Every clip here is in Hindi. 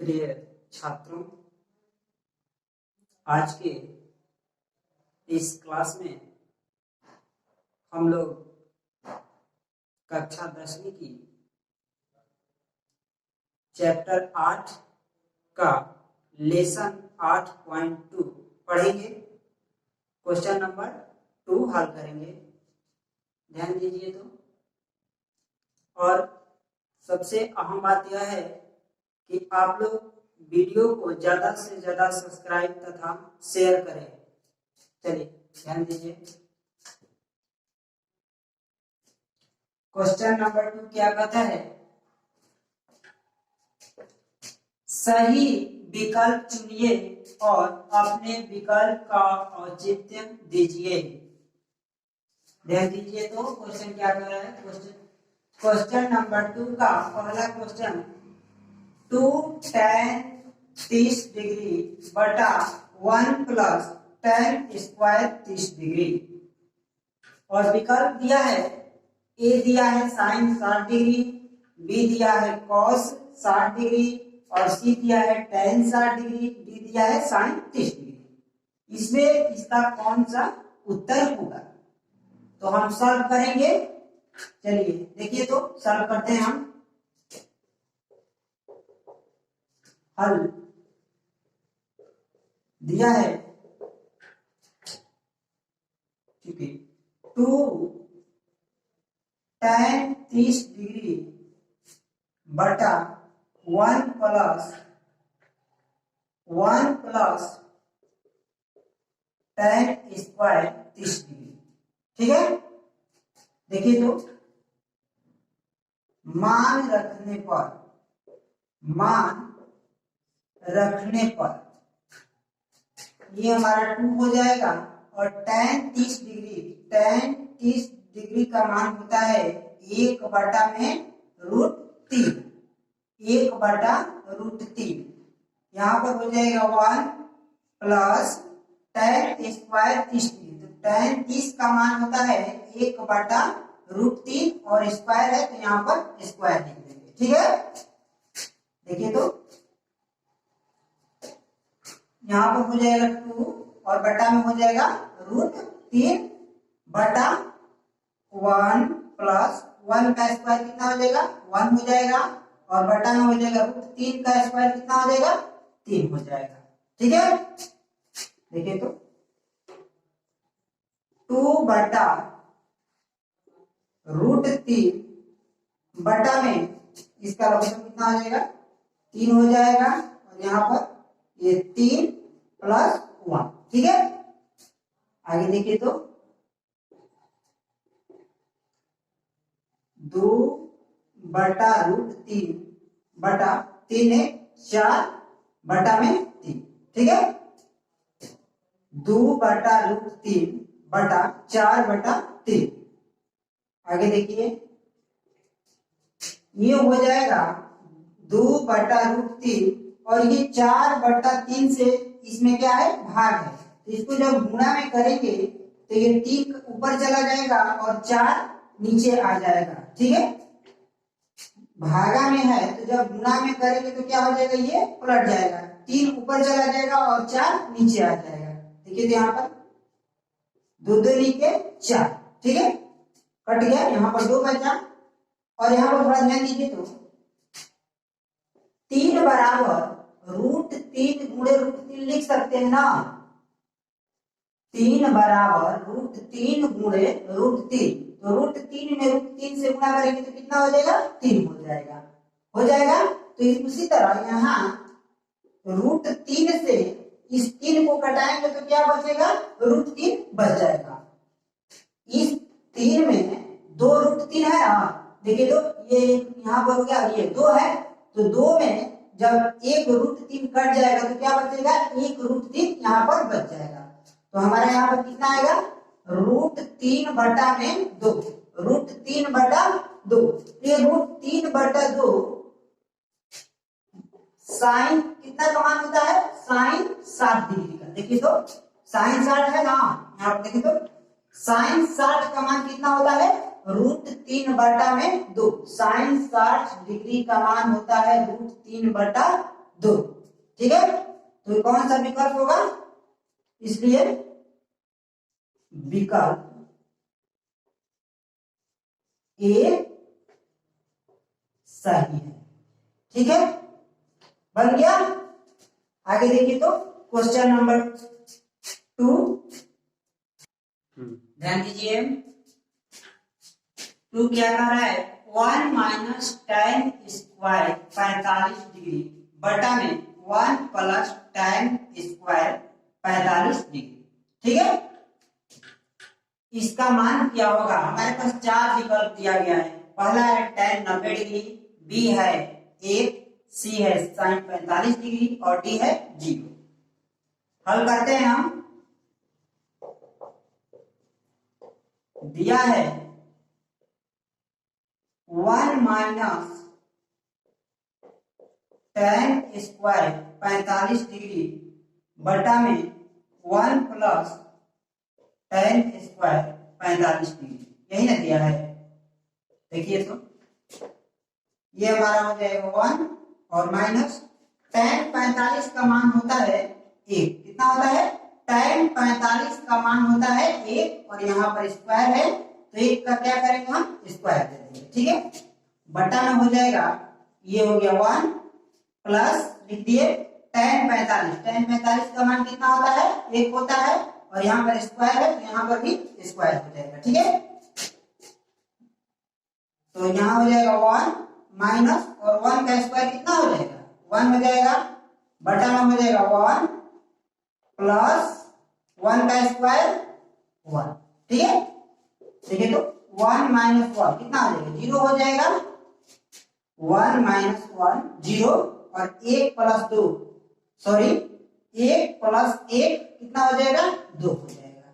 प्रिय छात्रों, आज के इस क्लास में हम लोग कक्षा 10वीं की चैप्टर 8 का लेसन 8.2 पढ़ेंगे। क्वेश्चन नंबर 2 हल करेंगे। ध्यान दीजिए। तो और सबसे अहम बात यह है कि आप लोग वीडियो को ज्यादा से ज्यादा सब्सक्राइब तथा शेयर करें। चलिए ध्यान दीजिए। क्वेश्चन नंबर 2 क्या कहता है? सही विकल्प चुनिए और अपने विकल्प का औचित्य दीजिए। ध्यान दीजिए। तो क्वेश्चन क्या कह रहा है? क्वेश्चन नंबर 2 का पहला क्वेश्चन 2 tan 30 डिग्री बटा 1 प्लस tan स्क्वायर 30 डिग्री, और विकल्प दिया है ए दिया है साइन 60 डिग्री, बी दिया है cos 60 डिग्री और सी दिया है tan 60 डिग्री, डी दिया है साइन 30 डिग्री। इसमें इसका कौन सा उत्तर होगा? तो हम सॉल्व करेंगे। चलिए देखिए, तो सॉल्व करते हैं हम। हल दिया है, ठीक है, 2 tan 30 डिग्री बटा 1 प्लस tan स्क्वायर 30 डिग्री। ठीक है। देखिए, तो मान रखने पर ये हमारा 2 हो जाएगा, और tan 30 डिग्री का मान होता है 1/√3। 1/√3 यहाँ पर हो जाएगा 1 प्लस tan स्क्वायर 30 डिग्री। तो tan 30 का मान होता है 1/√3 और स्क्वायर है तो यहाँ पर स्क्वायर लिख देंगे। ठीक है। देखिए, तो यहाँ पर हो जाएगा 2 और बटा में हो जाएगा √3 बटा 1 प्लस 1 का स्क्वायर कितना हो जाएगा? 1 हो जाएगा, और बटा में हो जाएगा √3 का स्क्वायर कितना हो जाएगा? 3 हो जाएगा। ठीक है। देखिए, तो 2 बटा √3 बटा में इसका लघुत्तम कितना हो जाएगा? 3 हो जाएगा, और यहाँ पर ये 3 प्लस 1। ठीक है। आगे देखिए, तो 2 बटा √3 बटा 3 है 4 बटा में 3। ठीक है। 2 बटा √3 बटा 4 बटा 3। आगे देखिए, ये हो जाएगा 2 बटा √3 और ये 4 बटा 3 से इसमें क्या है? भाग है। तो इसको जब गुणा में करेंगे तो ये 3 ऊपर चला जाएगा और 4 नीचे आ जाएगा। ठीक है। भागा में है तो जब गुणा में करेंगे तो क्या हो जाएगा? ये पलट जाएगा, 3 ऊपर चला जाएगा और 4 नीचे आ जाएगा। देखिए, तो यहाँ पर 2 2 नीचे 4। ठीक है। कट गया, यहाँ पर 2 बचा, और यहाँ पर थोड़ा ध्यान दीजिए। तो 3 बराबर √3 गुणे √3 लिख सकते हैं ना? 3 बराबर √3 गुणे √3, तो √3 में √3 से गुणा करेंगे तो कितना हो जाएगा? 3 हो जाएगा। तो उसी तरह यहाँ √3 से इस 3 को घटाएंगे तो क्या बचेगा? √3 बच जाएगा। इस 3 में 2 √3 है ना? देखिए, तो ये यहाँ पर हो गया, ये 2 है, तो 2 में जब एक √3 कट जाएगा तो क्या बचेगा? 1 √3 यहाँ पर बच जाएगा। तो हमारा यहाँ पर कितना आएगा? √3 बटा में 2। √3 बटा 2, ये √3 बटा 2 साइन कितना का मान होता है? साइन 60 डिग्री का। देखिए, तो साइन 60 है ना? यहाँ पर देखिए, तो साइन 60 का मान कितना होता है? √3 बटा में 2। साइन 60 डिग्री का मान होता है √3 बटा 2। ठीक है, तो कौन सा विकल्प होगा? इसलिए विकल्प ए सही है। ठीक है, बन गया। आगे देखिए तो क्वेश्चन नंबर 2, ध्यान दीजिए। 2 क्या कह रहा है? 1 माइनस tan स्क्वायर 45 डिग्री बटा में 1 प्लस tan स्क्वायर 45 डिग्री। ठीक है, इसका मान क्या होगा? हमारे पास 4 विकल्प दिया गया है। पहला है tan 90 डिग्री, बी है 1, सी है sin 45 डिग्री और डी है 0। हल करते हैं हम। दिया है 1 माइनस tan स्क्वायर 45 डिग्री बटा में 1 प्लस tan स्क्वायर 45 डिग्री, यही ना दिया है। देखिए तो ये हमारा हो जाएगा 1 और माइनस tan 45 का मान होता है 1। कितना होता है? tan 45 का मान होता है 1 और यहाँ पर स्क्वायर है तो 1 का क्या करेंगे हम? स्क्वायर दे देंगे। ठीक है, बटा में हो जाएगा, ये हो गया 1 प्लस लिख दिए tan 45। tan 45 का मान कितना होता है? 1 होता है और यहाँ पर स्क्वायर है तो यहाँ पर भी स्क्वायर हो जाएगा। ठीक है, तो यहाँ हो जाएगा 1 माइनस और 1 का स्क्वायर कितना हो जाएगा? 1 हो जाएगा, बटा में हो जाएगा 1 प्लस 1 का स्क्वायर 1। ठीक है, देखिए तो 1 माइनस 1 कितना हो जाएगा? 0 हो जाएगा। 1 माइनस 1 0 और 1 प्लस 2 सॉरी 1 प्लस 1 कितना हो जाएगा? 2 हो जाएगा।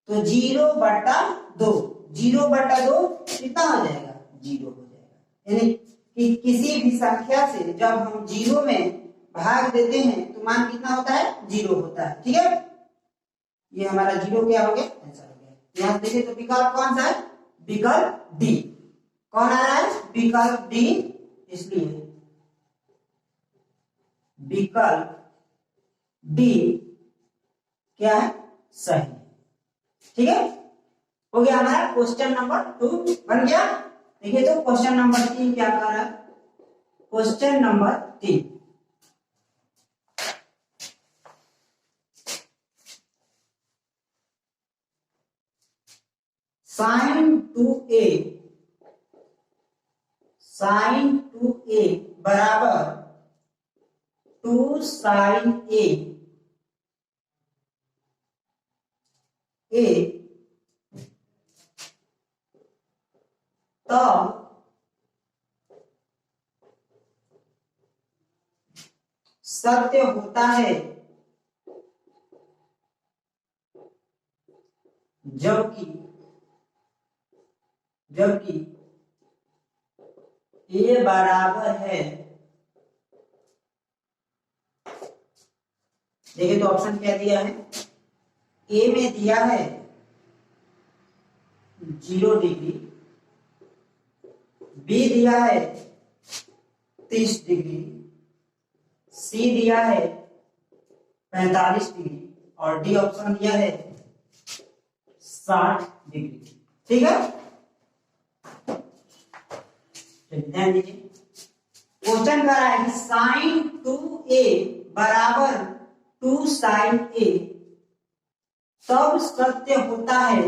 तो 0 बटा 2, 0 बटा 2 कितना हो जाएगा? 0 हो जाएगा। यानी कि किसी भी संख्या से जब हम 0 में भाग देते हैं तो मान कितना होता है? 0 होता है। ठीक है, ये हमारा 0 क्या हो गया? आंसर हो गया। यहाँ देखिए तो विकल्प कौन सा है? विकल्प डी। कौन आ रहा है? विकल्प डी। इसलिए विकल्प डी क्या है? सही। ठीक है, हो गया हमारा क्वेश्चन नंबर 2 बन गया। देखिए तो क्वेश्चन नंबर 3 क्या कर रहा है? क्वेश्चन नंबर 3, sin 2a बराबर 2 sin a तब सत्य होता है जबकि a बराबर है, देखिए तो ऑप्शन क्या दिया है? ए में दिया है 0 डिग्री, बी दिया है 30 डिग्री, सी दिया है 45 डिग्री और डी ऑप्शन दिया है 60 डिग्री। ठीक है, ध्यान दीजिए। क्वेश्चन कर रहा है कि sin 2a बराबर 2 sin a तब सत्य होता है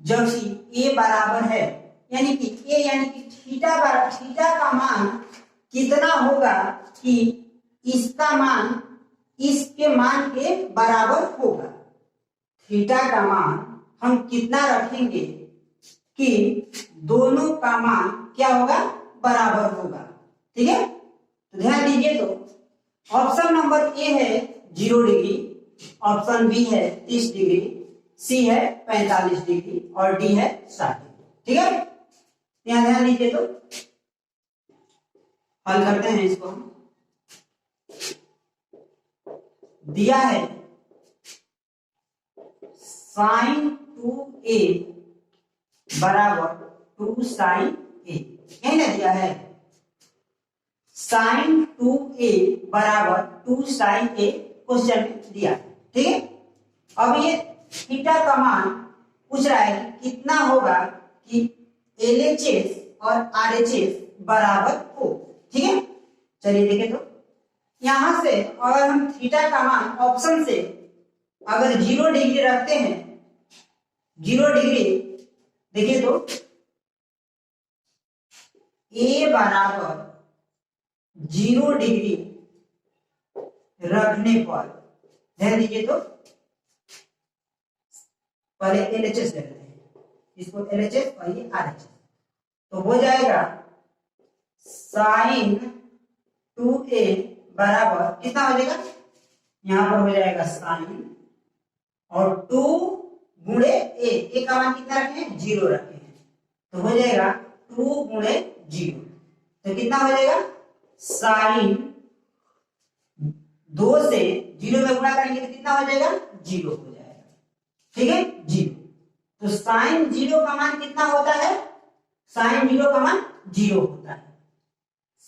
जबकि a बराबर है, यानी कि a यानी कि थीटा का मान कितना होगा कि इसका मान इसके मान के बराबर होगा। थीटा का मान हम कितना रखेंगे कि दोनों का मान क्या होगा? बराबर होगा। ठीक है, तो ध्यान दीजिए तो ऑप्शन नंबर ए है 0 डिग्री, ऑप्शन बी है 30 डिग्री, सी है 45 डिग्री और डी है 60 डिग्री। ठीक है, यहाँ ध्यान दीजिए तो हल करते हैं इसको। दिया है sin 2a बराबर 2 sin a, यही ना दिया है। साइन 2a बराबर 2 साइन a क्वेश्चन में दिया, ठीक है। अब ये थीटा का मान पूछ रहा है कि कितना होगा कि LHS और RHS बराबर हो, ठीक है। चलिए देखें तो यहां से अगर हम थीटा का मान ऑप्शन से अगर 0 डिग्री रखते हैं, 0 डिग्री देखिए तो A बराबर 0 डिग्री रखने पर ध्यान दीजिए तो पहले LHS ले लेते हैं, इसको LHS और ये RHS, तो हो जाएगा साइन 2a बराबर कितना हो जाएगा, यहां पर हो जाएगा साइन और 2 गुणे a का मान कितना रखे हैं, 0 रखे हैं, तो हो जाएगा 2 गुणे 0, तो कितना हो जाएगा साइन 2 से 0 में गुणा करेंगे तो कितना हो जाएगा 0 हो जाएगा, ठीक है 0। तो साइन 0 का मान कितना होता है, साइन 0 का मान 0 होता है,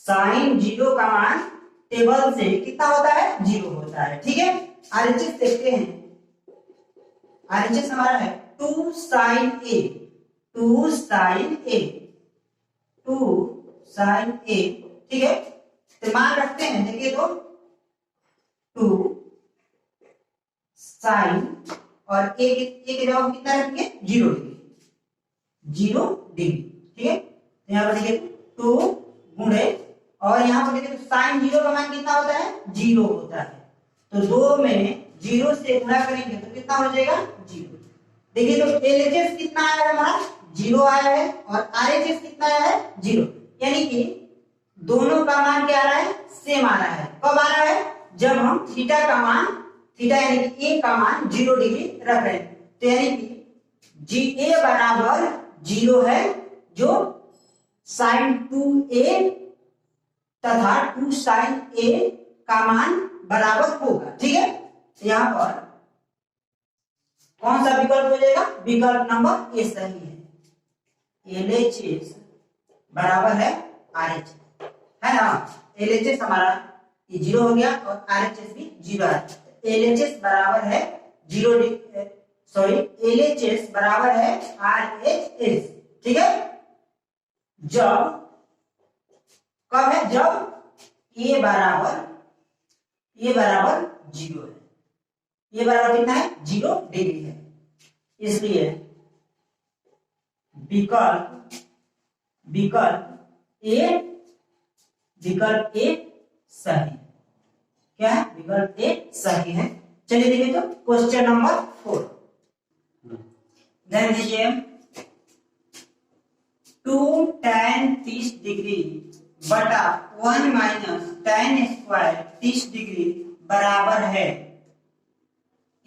साइन 0 का मान टेबल से कितना होता है 0 होता है, ठीक है। RHS देखते हैं, RHS हमारा है 2 sine a, 2 sine a, 2 sine a, ठीक है। तो मान रखते हैं, देखिए तो 2 साइन और a के जवाब कितना रखेंगे 0 डिग्री, 0 डिग्री, ठीक है। तो यहाँ पर देखिए 2 गुणे और यहाँ पर देखिए तो साइन 0 का मान कितना होता है 0 होता है, तो 2 में 0 से गुणा करेंगे तो कितना हो जाएगा 0। देखिए तो LHS कितना आया है हमारा 0 आया है और RHS कितना आया है 0, यानी कि दोनों का मान क्या आ रहा है सेम आ रहा है। कब आ रहा है, जब हम थीटा का मान, थीटा यानी कि a का मान 0 डिग्री रख रहे हैं, तो यानी कि GA बराबर 0 है, जो साइन 2a तथा 2 साइन a का मान बराबर होगा, ठीक है। तो यहां पर कौन सा विकल्प हो जाएगा, विकल्प नंबर ए सही है, LHS बराबर है RHS, है ना। LHS हमारा ये 0 हो गया और RHS भी 0 है, LHS बराबर है 0, सॉरी LHS बराबर है RHS, ठीक है। जब कब है, जब a बराबर 0 है, ये बराबर कितना है 0 डिग्री है, इसलिए विकल्प ए सही, क्या है विकल्प ए सही है। चलिए देखिए तो क्वेश्चन नंबर 4, ध्यान दीजिए 2 tan 30 डिग्री बटा 1 माइनस tan स्क्वायर 30 डिग्री बराबर है,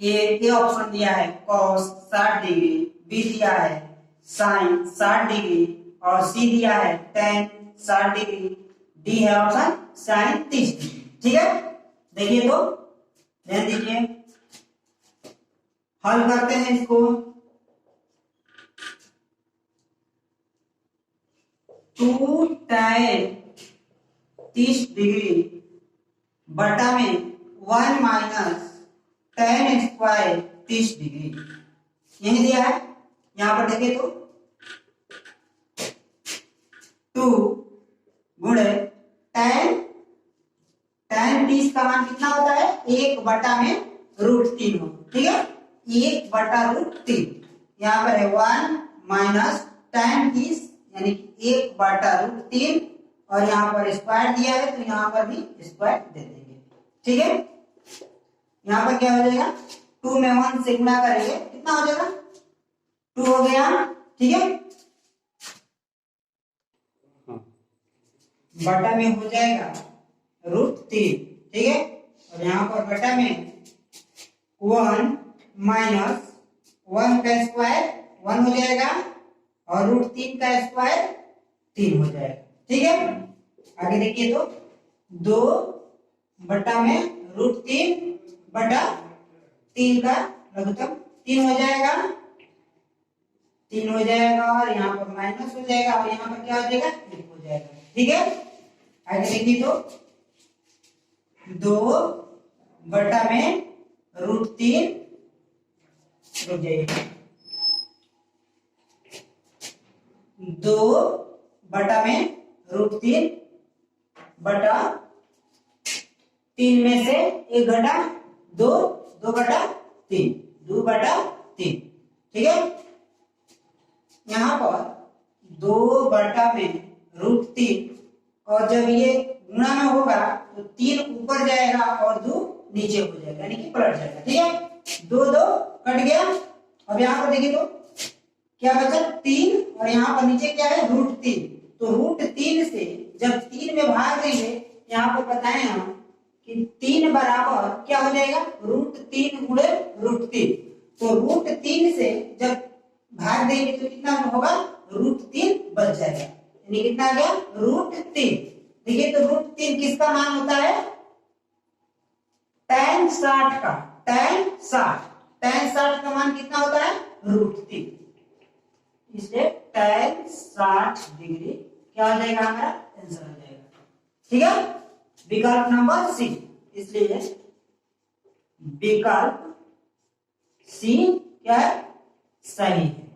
ए ऑप्शन दिया है cos 60 डिग्री, बी दिया है sin 60 डिग्री और सी दिया है tan 60 डिग्री, डी है ऑप्शन sin 30 डिग्री, ठीक है। देखिए तो ध्यान दीजिए, हल करते हैं इसको, 2 tan 30 डिग्री बटा में 1 माइनस tan स्क्वायर 30 डिग्री, यही दिया है। यहां पर देखिए तो 2 गुणे tan 30 का मान कितना होता है 1 बटा में √3 हो, ठीक है, 1 बटा √3, यहाँ पर है 1 माइनस tan 30 यानी कि 1 बटा √3 और यहाँ पर स्क्वायर दिया है तो यहाँ पर भी स्क्वायर दे देंगे, ठीक है। यहाँ पर क्या हो जाएगा 2 में 1 से गुणा करेंगे कितना हो जाएगा 2 हो गया, ठीक है, बटा में हो जाएगा √3, ठीक है, और यहाँ पर बटा में 1 माइनस 1 का स्क्वायर 1 हो जाएगा और √3 का स्क्वायर 3 हो जाएगा, ठीक है। आगे देखिए तो 2 बटा में √3 बटा 3 का लघुत्तम 3 हो जाएगा, 3 हो जाएगा और यहाँ पर माइनस हो जाएगा और यहाँ पर क्या हो जाएगा 1 हो जाएगा, ठीक है। आगे देखिए तो 2/√3 रुक जाइए 2/√3 में से 1 घटा 2 2/3 2/3 ठीक है। यहाँ पर 2/√3 और जब ये गुणा में होगा तो 3 ऊपर जाएगा और 2 नीचे हो जाएगा यानी कि पलट जाएगा। ठीक है 2 2 कट गया। अब यहाँ पर देखिए तो क्या बचा 3 और यहाँ पर नीचे क्या है √3 तो √3 से जब 3 में भाग देंगे यहाँ पर बताएं हम कि 3 बराबर क्या हो जाएगा √3 गुणे √3 तो √3 से जब भाग देंगे तो कितना होगा √3 बच जाएगा यानी कितना आ गया √3। देखिए तो √3 किसका मान होता है tan 60 का tan 60 का मान कितना होता है √3 इसलिए tan 60 डिग्री क्या हो जाएगा हमारा आंसर हो जाएगा। ठीक है विकल्प नंबर सी इसलिए विकल्प सी क्या है सही है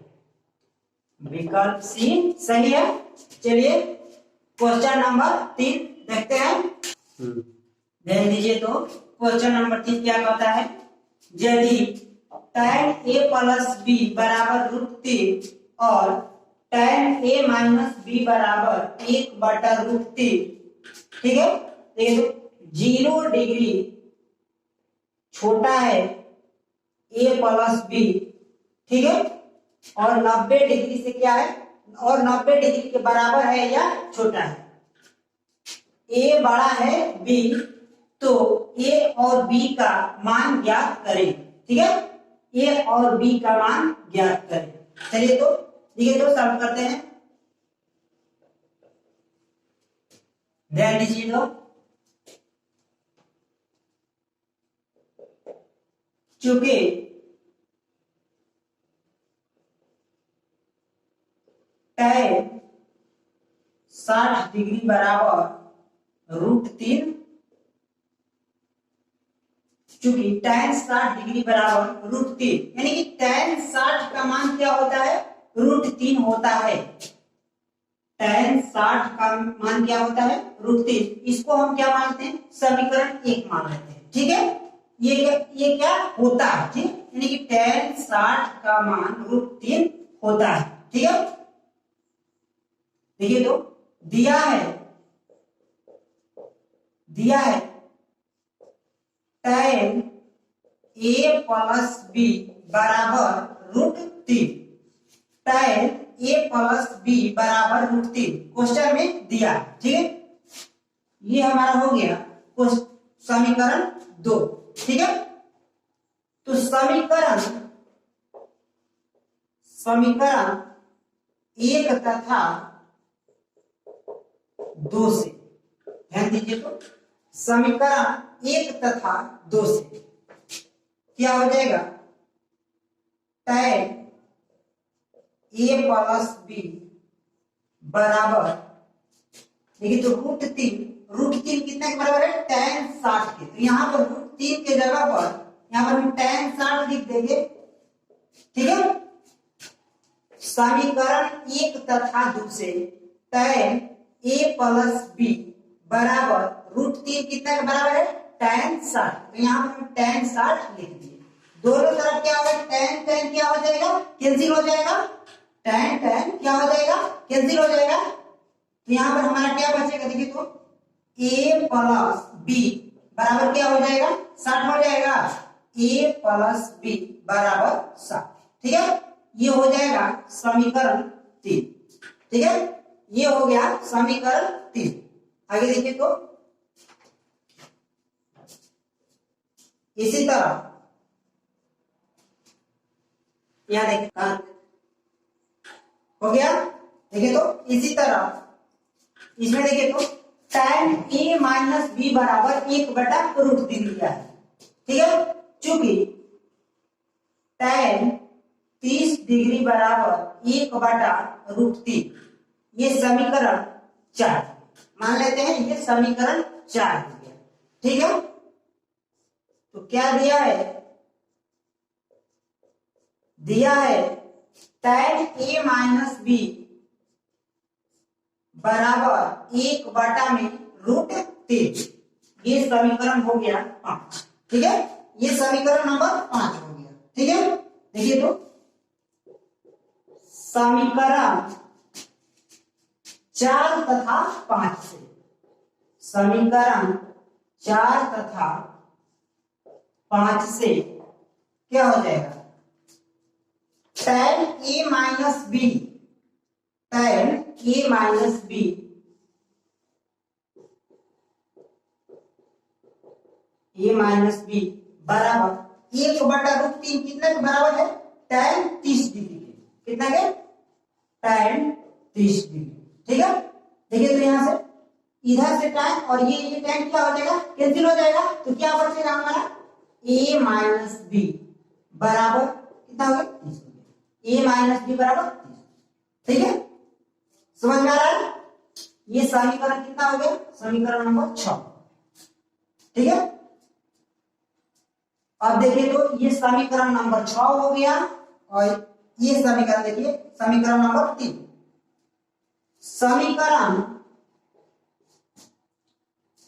विकल्प सी सही है। चलिए क्वेश्चन नंबर 3 देखते हैं। ध्यान दीजिए तो क्वेश्चन नंबर 3 क्या कहता है यदि tan a प्लस बी बराबर √3 और tan a माइनस बी बराबर 1/√3 ठीक है देखिए 0 डिग्री छोटा है a प्लस बी ठीक है और 90 डिग्री से क्या है और 90 डिग्री के बराबर है या छोटा है a बड़ा है b तो a और b का मान ज्ञात करें। ठीक है a और b का मान ज्ञात करें। चलिए तो देखिए तो सॉल्व करते हैं। ध्यान दीजिए तो चूंकि tan 60 डिग्री बराबर √3 चूंकि tan 60 डिग्री बराबर √3 यानी कि tan 60 का मान क्या होता है √3 होता है। tan 60 का मान क्या होता है √3 इसको हम क्या मानते हैं समीकरण 1 मान लेते हैं। ठीक है ये क्या होता है ठीक यानी कि tan 60 का मान √3 होता है। ठीक है देखिए तो दिया है tan a प्लस बी बराबर √3 tan a प्लस बी बराबर √3 क्वेश्चन में दिया। ठीक है ये हमारा हो गया समीकरण 2। ठीक है तो समीकरण 1 तथा 2 से ध्यान दीजिए तो समीकरण 1 तथा 2 से क्या हो जाएगा tan a प्लस बी बराबर देखिए तो √3 कितने के बराबर है tan 60 के तो यहाँ पर √3 के जगह पर यहाँ पर हम tan 60 लिख देंगे। ठीक है समीकरण 1 तथा 2 से tan a प्लस बी बराबर √3 कितना के बराबर है tan 60 तो यहाँ पर हम tan 60 लिख दिए। दोनों तरफ क्या होगा tan क्या हो जाएगा कैंसिल हो जाएगा tan क्या हो जाएगा कैंसिल हो जाएगा तो यहाँ पर हमारा क्या बचेगा देखिए तो a प्लस बी बराबर क्या हो जाएगा 60 हो जाएगा a प्लस बी बराबर 60। ठीक है ये हो जाएगा समीकरण 3। ठीक है ये हो गया समीकरण 3। आगे देखिए तो इसी तरह यहां देखिए हो गया। देखिए तो इसी तरह इसमें देखिए तो tan a माइनस बी बराबर 1/√3 दिया है। ठीक है चूंकि tan 30 डिग्री बराबर 1/√3 ये समीकरण 4। मान लेते हैं ये समीकरण 4 हो गया। ठीक है, तो क्या दिया है, दिया है tan a माइनस बी बराबर 1/√3। ये समीकरण हो गया 5। ठीक है, ये समीकरण नंबर 5 हो गया। ठीक है, देखिए तो समीकरण 4 तथा 5 से, समीकरण 4 तथा 5 से क्या हो जाएगा, tan a minus b, tan a minus b a minus b बराबर 1/√3 कितने के बराबर है, tan 30 डिग्री के। कितना के, tan 30 डिग्री। ठीक है, देखिए तो यहां से इधर से tan और ये tan क्या हो जाएगा, कैंसिल हो जाएगा, तो क्या बचेगा हमारा a माइनस बी बराबर कितना हो गया, 30 हो गया। a माइनस बी बराबर 30। ठीक है, समझ में आ रहा है। ये समीकरण कितना हो गया, समीकरण नंबर 6। ठीक है, अब देखिए तो ये समीकरण नंबर 6 हो गया और ये समीकरण देखिए समीकरण नंबर 3। समीकरण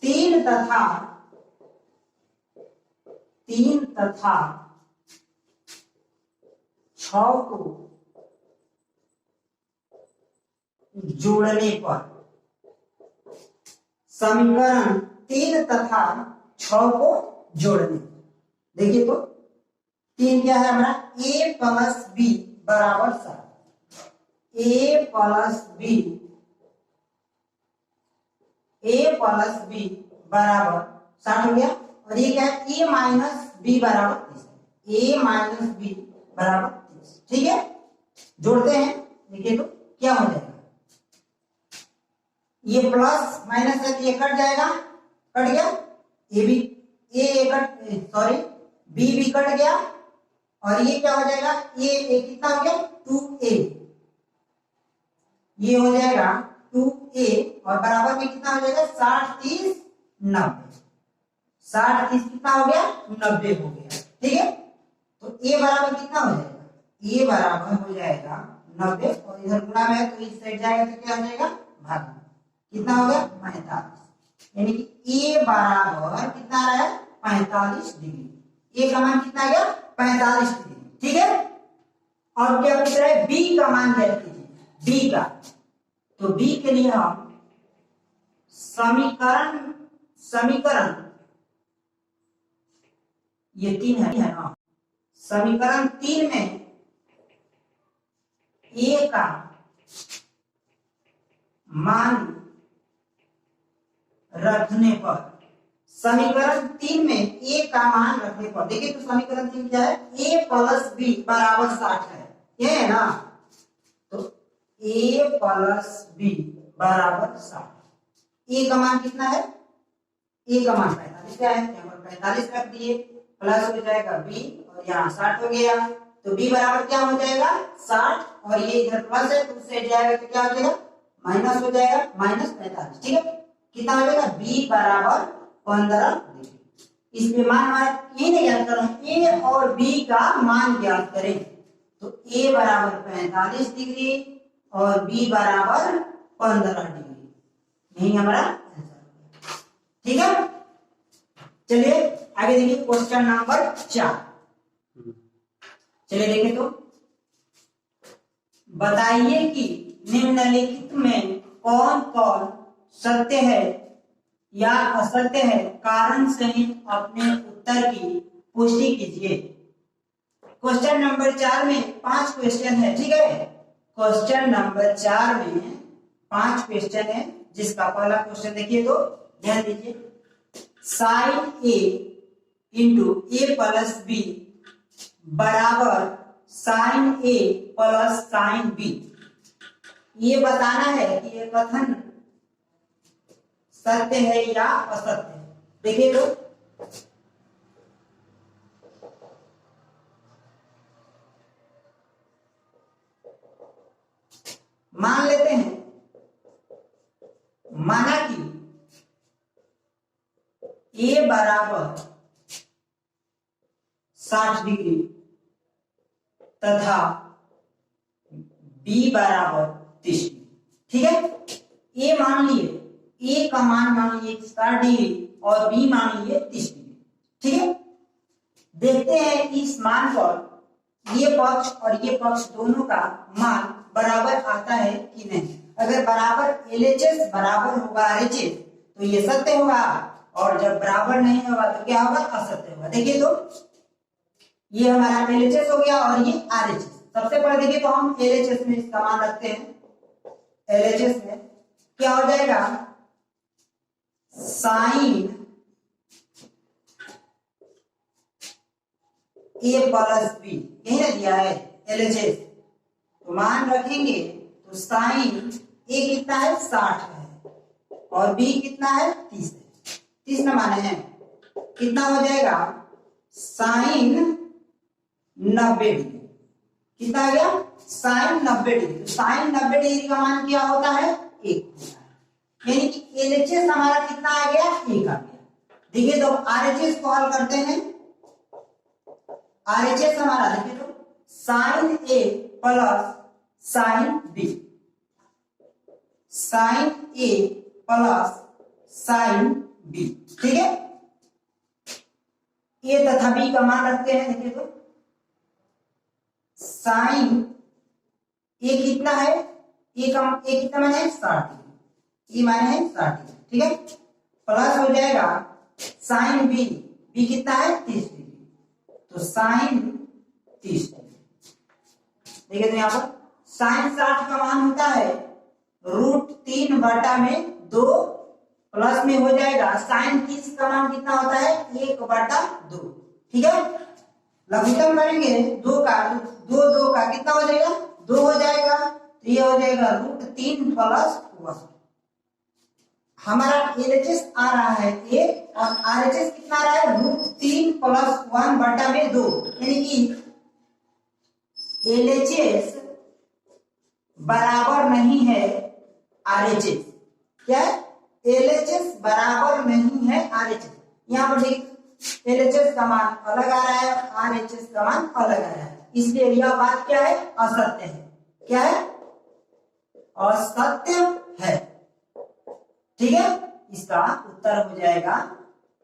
3 तथा 6 को जोड़ने पर, समीकरण 3 तथा 6 को जोड़ने, देखिए तो 3 क्या है हमारा, a प्लस बी बराबर 7। a प्लस बी बराबर 60 हो गया। और ये क्या है, a माइनस बी बराबर 30। a माइनस बी बराबर 30। ठीक है, जोड़ते हैं, देखिए तो क्या हो जाएगा, ये प्लस माइनस है, ये कट जाएगा, कट गया, ए भी बी भी कट गया और ये क्या हो जाएगा, ये कितना हो गया, 2a, ये हो जाएगा 2a और बराबर में कितना हो जाएगा, 60 30 90, 60 30 कितना हो गया, 90 हो गया। ठीक है, तो a बराबर कितना हो जाएगा, a बराबर हो जाएगा 90 और इधर गुणा में है तो इस साइड जाएगा तो क्या हो जाएगा, भाग में कितना हो गया, 45, यानी कि a बराबर कितना आ रहा है, 45 डिग्री। a का मान कितना आ गया, 45 डिग्री। ठीक है, और क्या पूछ रहा है, b का मान ज्ञात कीजिए, b का, तो b के लिए हम समीकरण ये 3 है ना, समीकरण 3 में a का मान रखने पर, समीकरण 3 में a का मान रखने पर, देखिए तो समीकरण 3 क्या है, a प्लस बी बराबर 60 है, ये है ना, तो a प्लस बी बराबर 60। a का मान कितना है, a का मान 45 का है, यहाँ पर 45 रख दिए, प्लस हो जाएगा b और यहाँ 60 हो गया, तो b बराबर क्या हो जाएगा, 60 और ये इधर प्लस है तो उससे जाएगा तो क्या हो जाएगा, माइनस हो जाएगा, माइनस 45। ठीक है, कितना हो जाएगा, b बराबर 15 डिग्री। इसमें मान हमारा a नहीं ज्ञात करना, a और b का मान ज्ञात करें, तो a बराबर 45 डिग्री और b बराबर 15 डिग्री, यही हमारा आंसर। ठीक है, चलिए आगे देखिए क्वेश्चन नंबर 4। चलिए देखिए तो, बताइए कि निम्नलिखित में कौन कौन सत्य है या असत्य है, कारण सहित अपने उत्तर की पुष्टि कीजिए। क्वेश्चन नंबर 4 में 5 क्वेश्चन है। ठीक है, क्वेश्चन नंबर 4 में 5 क्वेश्चन है, जिसका पहला क्वेश्चन देखिए तो ध्यान दीजिए, sine a into a plus b बराबर sine a plus sine b। ये बताना है कि ये कथन सत्य है या असत्य है। देखिए तो, मान लेते हैं, माना कि ए बराबर 60 डिग्री तथा बी बराबर 30 डिग्री। ठीक है, ए मान लिए, ए का मान मान लिए 60 डिग्री और बी मान लिए 30 डिग्री। ठीक है, देखते हैं इस मान पर ये पक्ष और ये पक्ष दोनों का मान बराबर आता है कि नहीं। अगर बराबर एलएचएस बराबर होगा आरएचएस तो ये सत्य होगा, और जब बराबर नहीं होगा तो क्या होगा, असत्य होगा। देखिए तो ये हमारा एलएचएस हो गया और ये आरएचएस। सबसे पहले देखिए तो हम एलएचएस में इसका मान रखते हैं। एलएचएस में क्या हो जाएगा, साइन ए प्लस बी, यही ना दिया है एलएचएस, तो मान रखेंगे तो साइन ए कितना है 60 है और बी कितना है 30 है। 30 ना माने हैं, कितना हो जाएगा साइन 90 डिग्री। कितना आ गया, साइन 90 डिग्री। तो साइन 90 डिग्री का मान क्या होता है, 1 होता है, यानी कि एलएचएस हमारा कितना आ गया, 1 आ गया। देखिए तो आरएचएस को हल करते हैं। आरएचएस हमारा देखिए तो साइन ए प्लस साइन बी, साइन ए प्लस साइन बी। ठीक है, ए तथा बी का मान रखते हैं। देखिए तो साइन ए कितना है, ए कितना माने है 60 डिग्री, ए माने है 60 डिग्री। ठीक है, प्लस हो जाएगा साइन बी, बी कितना है 30 डिग्री, तो साइन 30 डिग्री। देखिए तो यहाँ पर साइन 60 का मान होता है √3 बटा में 2, प्लस में हो जाएगा साइन 30 का मान कितना होता है 1 बटा 2। ठीक है, लघुत्तम करेंगे 2 का, तो 2 का कितना हो जाएगा 2 हो जाएगा, तो ये हो जाएगा √3 प्लस 1। हमारा एलएचएस आ रहा है 1 और आरएचएस कितना आ रहा है √3 प्लस 1 बटा में 2, यानी कि एलएचएस बराबर नहीं है आरएचएस। क्या है, एलएचएस बराबर नहीं है आरएचएस। यहाँ पर देखिए एलएचएस का मान अलग आ रहा है, आरएचएस का मान अलग आ रहा है, इसलिए यह बात क्या है, असत्य है। क्या है, असत्य है। ठीक है, इसका उत्तर हो जाएगा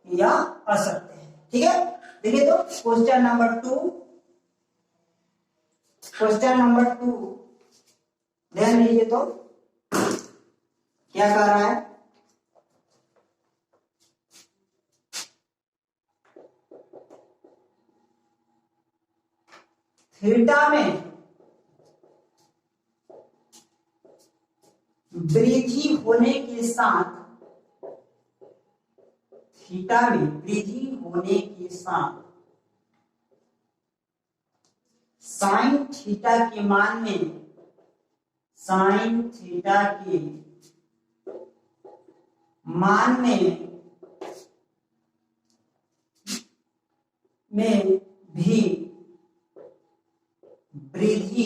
यह असत्य है। ठीक है, देखिए तो क्वेश्चन नंबर 2, क्वेश्चन नंबर 2 ध्यान दीजिए तो क्या कह रहा है, थीटा में वृद्धि होने के साथ, थीटा में वृद्धि होने के साथ साइन थीटा के मान में, साइन थीटा के मान में भी वृद्धि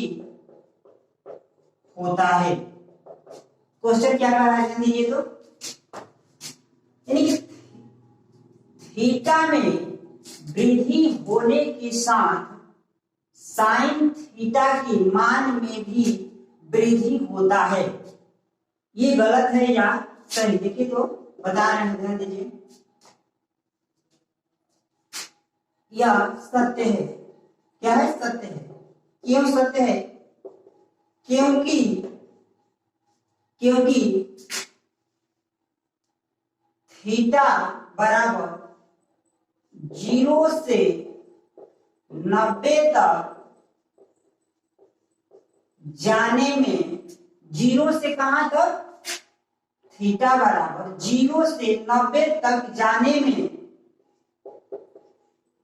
होता है। क्वेश्चन क्या कह रहा है, दीजिए तो, यानी कि थीटा में वृद्धि होने के साथ साइन थीटा के मान में भी वृद्धि होता है। ये गलत है या सही, देखिए तो बता रहे हैं, ध्यान दीजिए। यह सत्य है। क्या है, सत्य है। क्यों सत्य है, क्योंकि थीटा बराबर 0 से 90 तक जाने में, 0 से कहां तक, थीटा बराबर 0 से 90 तक जाने में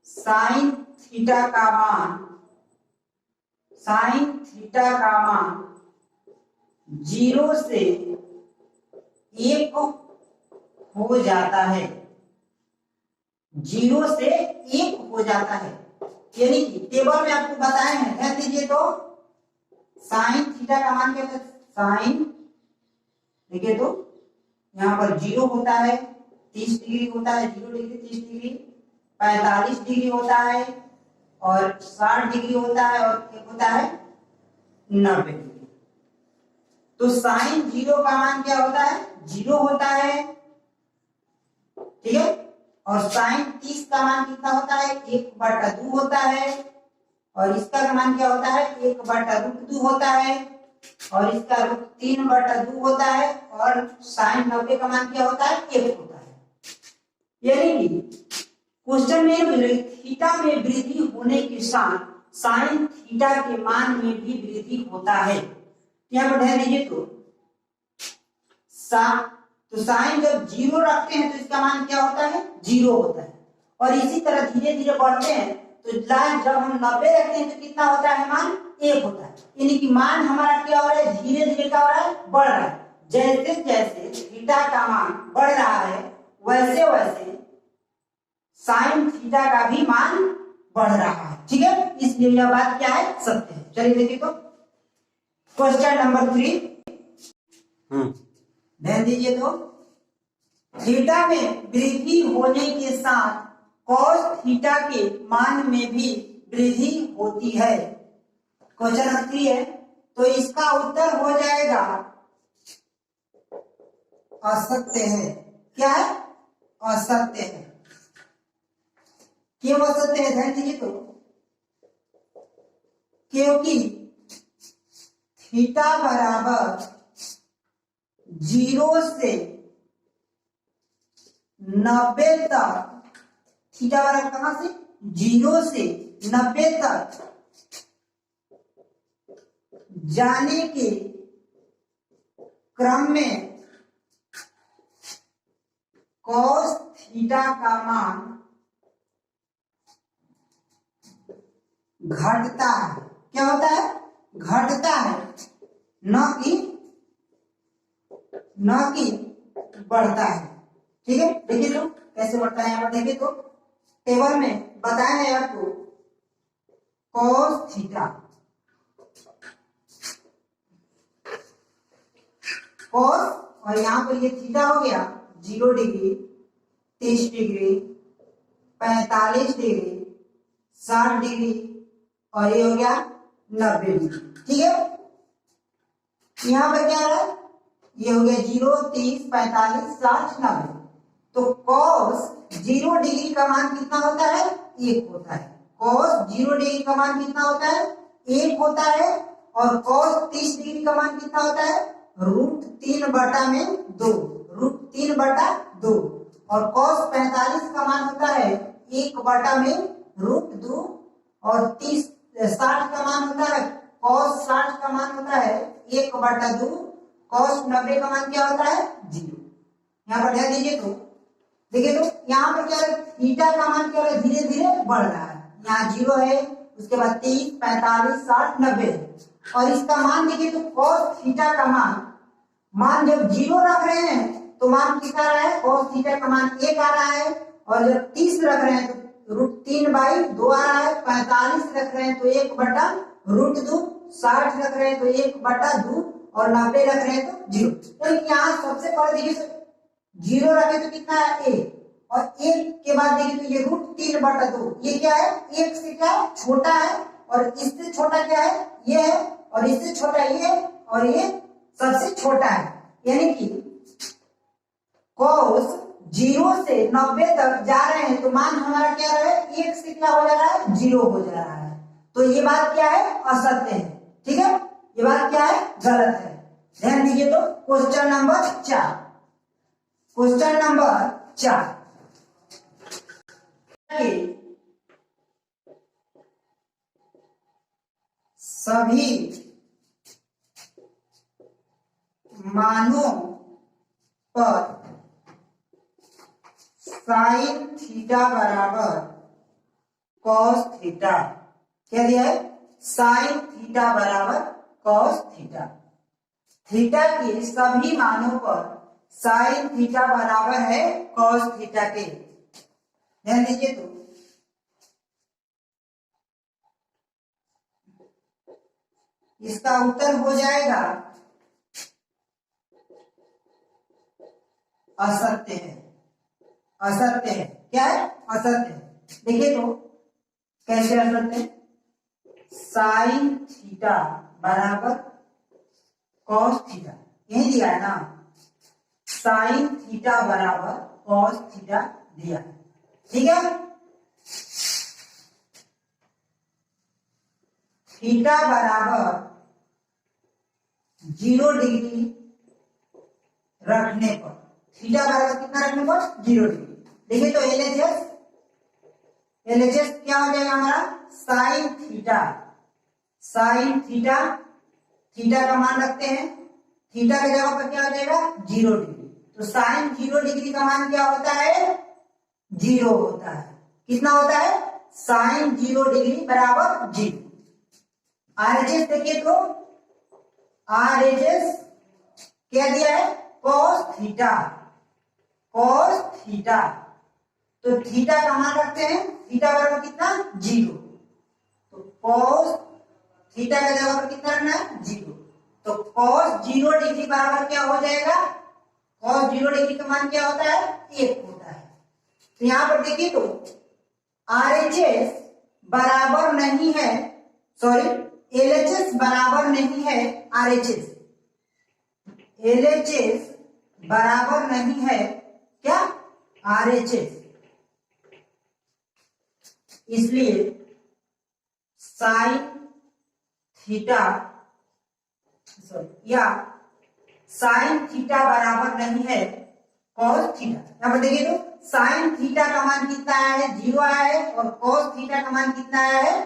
साइन थीटा का मान, साइन थीटा का मान 0 से 1 हो जाता है, 0 से 1 हो जाता है। यानी कि टेबल में आपको बताए हैं, ध्यान दीजिए तो साइन थीटा का मान क्या है, साइन, देखिए तो यहां पर 0 होता है, 30 डिग्री होता है, 0 डिग्री 30 डिग्री, 45 डिग्री होता है और 60 डिग्री होता है और एक होता है 90 डिग्री। तो साइन 0 का मान क्या होता है? 0 होता है, ठीक है। और साइन 30 का मान कितना होता है? 1/2 होता है। और इसका मान क्या होता है? 1/√2 होता है। और इसका √3/2 होता है। और साइन 90 का मान क्या होता है? 1 होता है। यानी कि क्वेश्चन में थीटा में वृद्धि होने के साथ साइन थीटा के मान में भी वृद्धि होता है। यहाँ पर ध्यान दीजिए तो साइन जब 0 रखते हैं तो इसका मान क्या होता है? 0 होता है। और इसी तरह धीरे धीरे बढ़ते हैं तो जब हम 90 रखते हैं तो कितना होता है? मान 1 होता है। यानी कि मान हमारा क्या हो रहा है? धीरे धीरे क्या हो रहा है? बढ़ रहा है। जैसे जैसे थीटा का मान बढ़ रहा है वैसे वैसे साइन थीटा का भी मान बढ़ रहा है, ठीक है। इसलिए यह बात क्या है? सत्य है। चलिए देखिए तो क्वेश्चन नंबर 3, ध्यान दीजिए तो थीटा में वृद्धि होने के साथ कॉस थीटा के मान में भी वृद्धि होती है। क्वेश्चन नंबर 3 है तो इसका उत्तर हो जाएगा असत्य है। क्या है? असत्य है। क्यों असत्य है? ध्यान दीजिए तो क्योंकि थीटा बराबर 0 से 90 तक, थीटा बराबर कहां से? 0 से 90 तक जाने के क्रम में कॉस थीटा का मान घटता है। क्या होता है? घटता है, न कि बढ़ता है, ठीक है। देखिए तो कैसे बढ़ता है। यहाँ पर देखिए तो टेबल में बताया है आपको कॉस थीटा, कॉस, और यहाँ पर ये थीटा हो गया 0 डिग्री, 30 डिग्री, 45 डिग्री, 60 डिग्री और ये हो गया 90 डिग्री, ठीक है। यहाँ पर क्या है? ये हो गया 0, 30, 45, 60, 90। तो कॉस 0 डिग्री का मान कितना होता है? 1 होता है। कॉस 0 डिग्री का मान कितना होता है? 1 होता है। और कॉस 30 डिग्री का मान कितना होता है? √3/2, √3/2। और कॉस 45 का मान होता है 1/√2। और 60 का मान होता है, कॉस 60 का मान होता है 1/2। कॉस 90 का मान क्या होता है? 0। यहाँ पर ध्यान दीजिए तो देखिए तो यहाँ पर क्या है? थीटा का मान क्या है? धीरे धीरे बढ़ रहा है। यहाँ 0 है, उसके बाद 30, 45, 60, 90 है। और इसका मान देखिए तो कॉस थीटा का मान जब 0 रख रहे हैं तो मान कितना आ रहा है? कॉस थीटा का मान 1 आ रहा है। और जब 30 रख रहे हैं तो √3/2 आ रहा है। 45 रख रहे हैं तो 1/√2, 60 रख रहे हैं तो 1/2 और 90 रख रहे हैं तो 0। तो यहाँ सबसे पहले देखिए तो 0 रखे तो कितना है? 1। और 1 के बाद देखिए तो ये √3/2, ये क्या है? 1 से क्या छोटा है। और इससे छोटा क्या है? ये है। और इससे छोटा ये है। और ये सबसे छोटा है। यानी कि कॉस 0 से 90 तक जा रहे हैं तो मान हमारा क्या है? 1 से क्या हो जा रहा है? 0 हो जा रहा है। तो ये बात क्या है? असत्य है, ठीक है। ये बात क्या है? गलत है। ध्यान दीजिए तो क्वेश्चन नंबर 4, क्वेश्चन नंबर 4 सभी मानों पर साइन थीटा बराबर कॉस थीटा, क्या दिया है? साइन थीटा बराबर कॉस थीटा। थीटा के सभी मानों पर साइन थीटा बराबर है कॉस थीटा के। ध्यान दीजिए तो इसका उत्तर हो जाएगा असत्य है। असत्य है। क्या है? असत्य है। देखिए तो कैसे असत्य है? साइन थीटा बराबर कॉस थीटा, यही दिया है ना, साइन थीटा बराबर कॉस थीटा दिया है। ठीक है, थीटा बराबर 0 डिग्री रखने पर, थीटा बराबर कितना रखने पर? 0 डिग्री। देखिए तो एलएचएस क्या हो जाएगा हमारा? Sine theta, sine theta, theta का मान रखते हैं, थीटा की जगह पर क्या हो जाएगा? 0 डिग्री। तो साइन 0 डिग्री का मान क्या होता है? 0 होता है। कितना होता है? साइन 0 डिग्री बराबर 0। आरएचएस देखिए तो आरएचएस क्या दिया है? Cos theta, cos theta. तो थीटा का मान रखते हैं, थीटा बराबर कितना? 0। तो कॉस थीटा का जगह पर कितना रखना है? 0। तो कॉस 0 डिग्री बराबर क्या हो जाएगा? कॉस 0 डिग्री का मान क्या होता है? 1 होता है। तो यहां पर देखिए तो आरएचएस बराबर नहीं है, सॉरी एलएचएस बराबर नहीं है आरएचएस, एलएचएस बराबर नहीं है क्या? आरएचएस। इसलिए साइन थीटा, सॉरी या साइन थीटा बराबर नहीं है कॉस थीटा। यहां पर देखिए तो साइन थीटा का मान कितना आया है? 0 आया है। और कॉस थीटा का मान कितना आया है?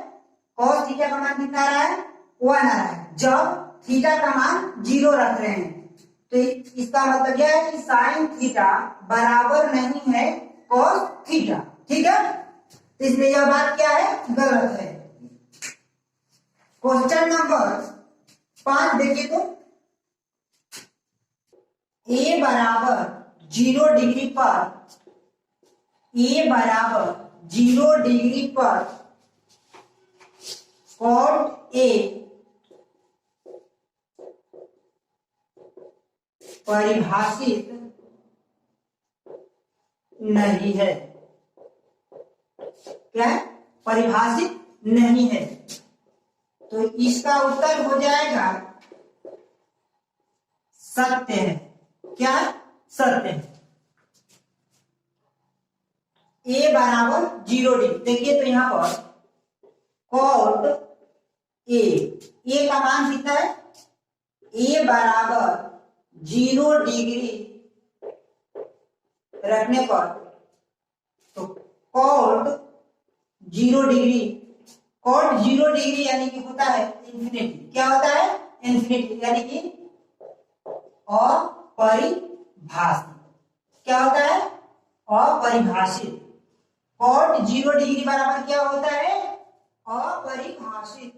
कॉस थीटा का मान कितना आ रहा है? 1 आ रहा है, जब थीटा का मान 0 रख रहे हैं। तो इसका मतलब यह है कि साइन थीटा बराबर नहीं है कॉस थीटा। ठीक है, तो इसलिए यह बात क्या है? गलत है। क्वेश्चन नंबर 5 देखिए तो ए बराबर 0 डिग्री पर, ए बराबर 0 डिग्री पर कॉट ए परिभाषित नहीं है। क्या है? परिभाषित नहीं है। तो इसका उत्तर हो जाएगा सत्य है। क्या है? सत्य है। ए बराबर 0 डिग्री, देखिए तो यहां पर कॉट ए का मान कितना है? ए बराबर 0 डिग्री रखने पर, तो कॉट 0 डिग्री, कॉट 0 डिग्री यानी कि होता है इंफिनिटी। क्या होता है? इंफिनिटी, यानी कि अपरिभाषित। क्या होता है? अपरिभाषित। कॉट 0 डिग्री बराबर क्या होता है? अपरिभाषित।